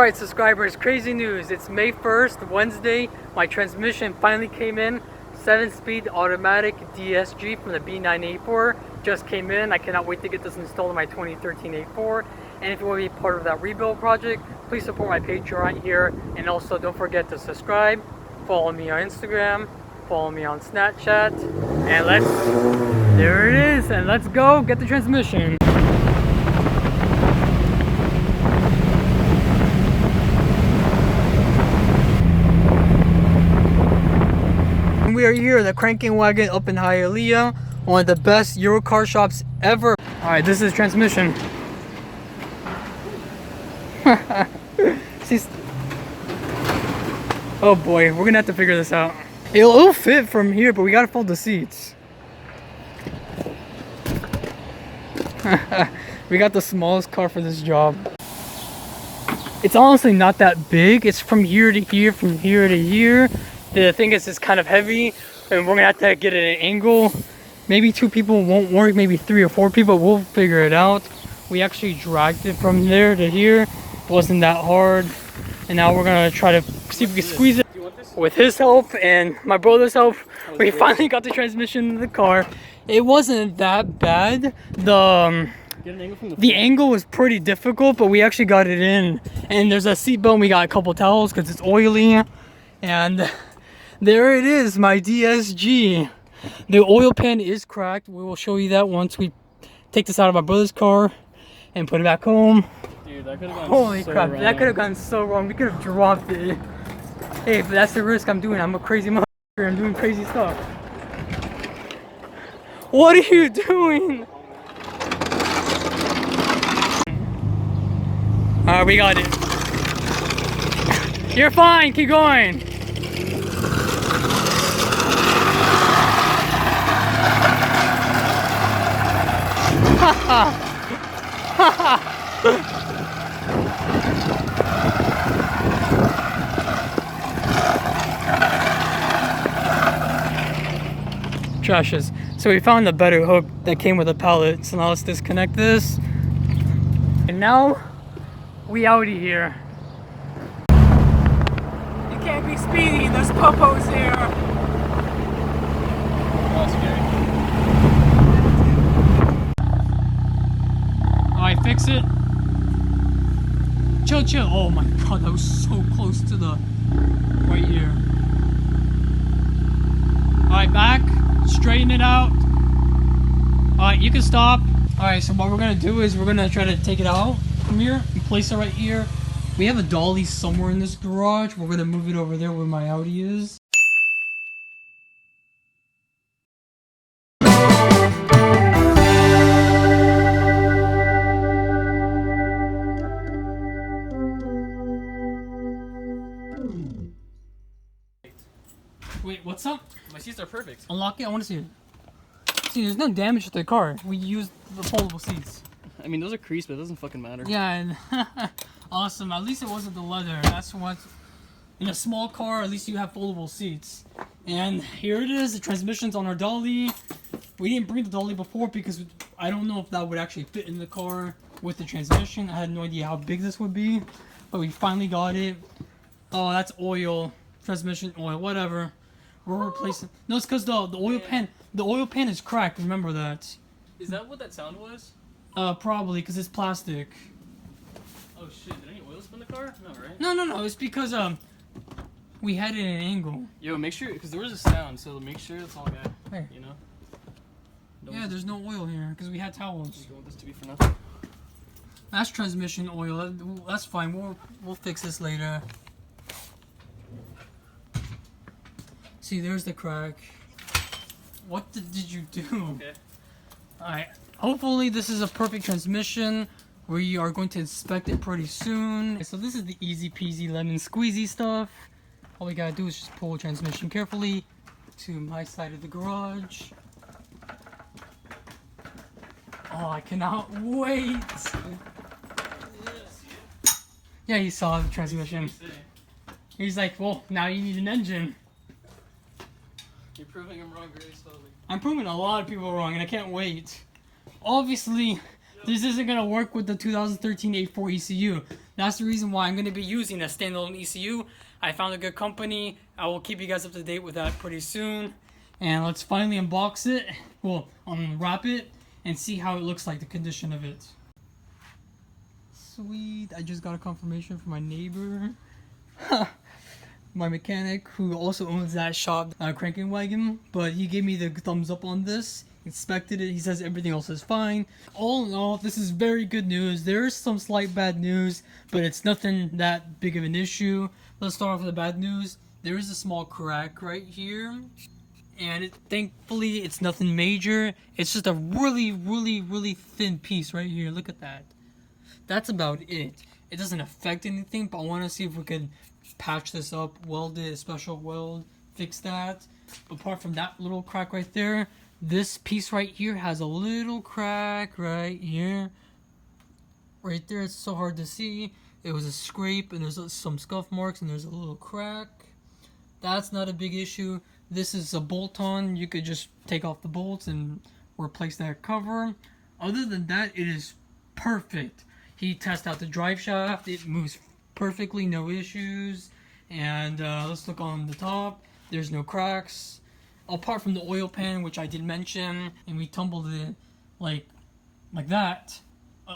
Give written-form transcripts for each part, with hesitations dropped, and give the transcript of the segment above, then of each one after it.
Alright subscribers, crazy news. It's May 1st, Wednesday. My transmission finally came in. 7-speed automatic DSG from the B8.5 just came in. I cannot wait to get this installed in my 2013 A4. And if you want to be part of that rebuild project, please support my page right here. And also don't forget to subscribe, follow me on Instagram, follow me on Snapchat. And there it is. And let's go get the transmission. We are here at the Cranking Wagon up in Hialeah, one of the best Euro car shops ever. Alright, this is transmission. Oh boy, we're gonna have to figure this out. It'll fit from here, but we gotta fold the seats. We got the smallest car for this job. It's honestly not that big. It's from here to here, from here to here. The thing is, it's kind of heavy, and we're gonna have to get it at an angle. Maybe 2 people won't work, maybe 3 or 4 people. We'll figure it out. We actually dragged it from there to here. It wasn't that hard, and now we're gonna try to see if we can squeeze it. With his help and my brother's help, we finally got the transmission in the car. It wasn't that bad. The angle was pretty difficult, but we actually got it in. And there's a seat belt. We got a couple towels because it's oily, and there it is, my DSG. The oil pan is cracked. We will show you that once we take this out of my brother's car and put it back home. Dude, that could have gone Holy so crap, wrong. That could have gone so wrong. We could have dropped it. Hey, but that's the risk I'm doing. I'm a crazy motherfucker. I'm doing crazy stuff. What are you doing? Alright, we got it. You're fine. Keep going. Trashes. So we found the better hook that came with a pallet. So now let's disconnect this. And now we outie here. You can't be speedy. There's popos here. Alright, fix it. Chill. Oh my god, that was so close to the right here. Alright, back. Straighten it out. Alright, you can stop. Alright, so what we're gonna do is we're gonna try to take it out from here and place it right here. We have a dolly somewhere in this garage. We're gonna move it over there where my Audi is. Wait, what's up? My seats are perfect. Unlock it, I want to see it. See, there's no damage to the car. We used the foldable seats. I mean, those are creased, but it doesn't fucking matter. Yeah, and awesome. At least it wasn't the leather. That's what, in a small car, at least you have foldable seats. And here it is, the transmission's on our dolly. We didn't bring the dolly before because I don't know if that would actually fit in the car with the transmission. I had no idea how big this would be, but we finally got it. Oh, that's oil. Transmission oil, whatever. We're replacing. No, it's because the oil pan. The oil pan is cracked. Remember that. Is that what that sound was? Probably because it's plastic. Oh shit! Did any oil spill in the car? No, right? No. It's because we had it at an angle. Yo, make sure, because there was a sound, so make sure it's all good. Hey. You know. Yeah, there's no oil here because we had towels. You don't want this to be for nothing. That's transmission oil. That's fine. We'll fix this later. See, there's the crack. What did you do? Okay. Alright. Hopefully this is a perfect transmission. We are going to inspect it pretty soon. So this is the easy peasy lemon squeezy stuff. All we gotta do is just pull the transmission carefully to my side of the garage. Oh, I cannot wait. Yeah, he saw the transmission. He's like, well, now you need an engine. You're proving him wrong very slowly. I'm proving a lot of people wrong, and I can't wait. Obviously, this isn't gonna work with the 2013 A4 ECU. that's the reason why I'm going to be using a standalone ECU. I found a good company. I will keep you guys up to date with that pretty soon. And let's finally unbox it. Well, unwrap it and see how it looks like, the condition of it. Sweet. I just got a confirmation from my neighbor. My mechanic, who also owns that shop, Cranking Wagon, but he gave me the thumbs up on this, inspected it, he says everything else is fine. All in all, this is very good news. There is some slight bad news, but it's nothing that big of an issue. Let's start off with the bad news. There is a small crack right here, and thankfully it's nothing major. It's just a really thin piece right here. Look at that. That's about it. It doesn't affect anything, but I want to see if we could patch this up, weld it, a special weld, fix that. Apart from that little crack right there, this piece right here has a little crack right here. Right there, it's so hard to see. It was a scrape, and there's some scuff marks, and there's a little crack. That's not a big issue. This is a bolt-on. You could just take off the bolts and replace that cover. Other than that, it is perfect. He tested out the drive shaft. It moves perfectly, no issues. And let's look on the top. There's no cracks, apart from the oil pan, which I did mention, and we tumbled it like that.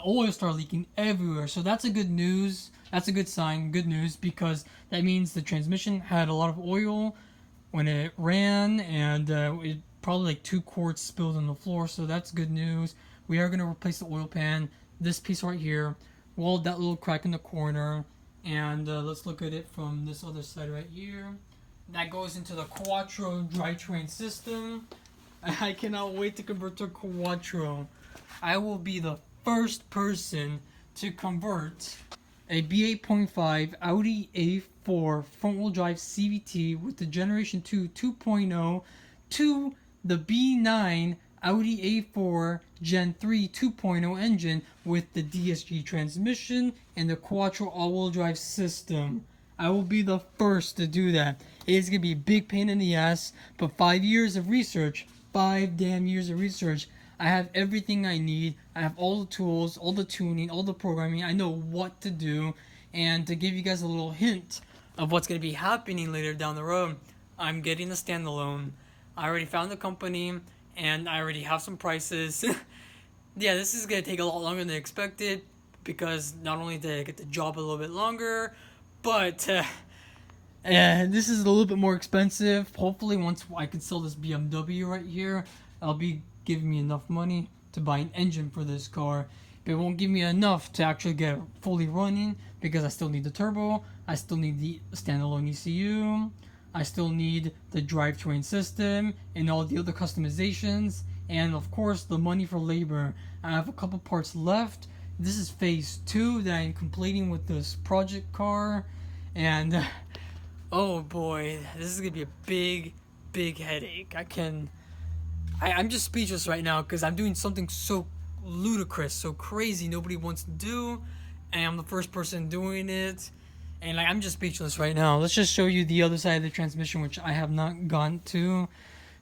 Oil started leaking everywhere, so that's a good news. That's a good sign, good news, because that means the transmission had a lot of oil when it ran, and it probably like 2 quarts spilled on the floor, so that's good news. We are going to replace the oil pan, this piece right here, weld that little crack in the corner, and let's look at it from this other side right here. That goes into the Quattro drivetrain system. I cannot wait to convert to Quattro. I will be the first person to convert a B8.5 Audi A4 front-wheel drive CVT with the Generation 2 2.0 to the B9 Audi A4 Gen 3 2.0 engine with the DSG transmission and the Quattro all-wheel drive system. I will be the first to do that. It is going to be a big pain in the ass, but 5 years of research, 5 damn years of research, I have everything I need. I have all the tools, all the tuning, all the programming. I know what to do. And to give you guys a little hint of what's going to be happening later down the road, I'm getting a standalone. I already found the company, and I already have some prices. Yeah, this is going to take a lot longer than expected, because not only did I get the job a little bit longer, but this is a little bit more expensive. Hopefully once I can sell this BMW right here, I'll be giving me enough money to buy an engine for this car. But it won't give me enough to actually get it fully running, because I still need the turbo, I still need the standalone ECU, I still need the drivetrain system and all the other customizations, and of course the money for labor. I have a couple parts left. This is phase 2 that I'm completing with this project car, and oh boy, this is gonna be a big headache. I'm just speechless right now, because I'm doing something so ludicrous, so crazy, nobody wants to do, and I'm the first person doing it, and I'm just speechless right now. Let's just show you the other side of the transmission, which I have not gone to.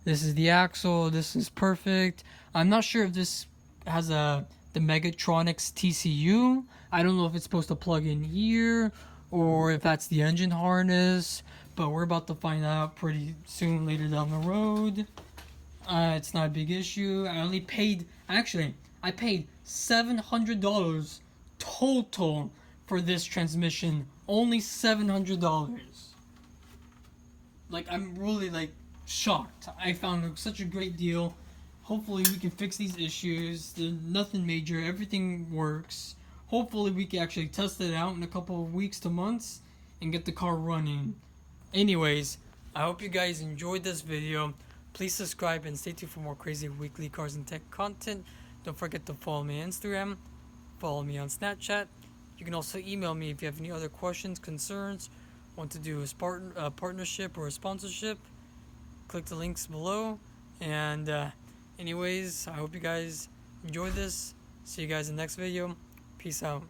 This is the axle. This is perfect. I'm not sure if this has the Megatronics TCU. I don't know if it's supposed to plug in here, or if that's the engine harness, but we're about to find out pretty soon later down the road. It's not a big issue. I paid $700 total for this transmission. Only $700. I'm really shocked. I found such a great deal. Hopefully we can fix these issues. There's nothing major. Everything works. Hopefully we can actually test it out in a couple of weeks to months and get the car running. Anyways, I hope you guys enjoyed this video. Please subscribe and stay tuned for more crazy weekly cars and tech content. Don't forget to follow me on Instagram, follow me on Snapchat. You can also email me if you have any other questions, concerns, want to do a partnership or a sponsorship. Click the links below. And anyways, I hope you guys enjoyed this. See you guys in the next video. Peace out.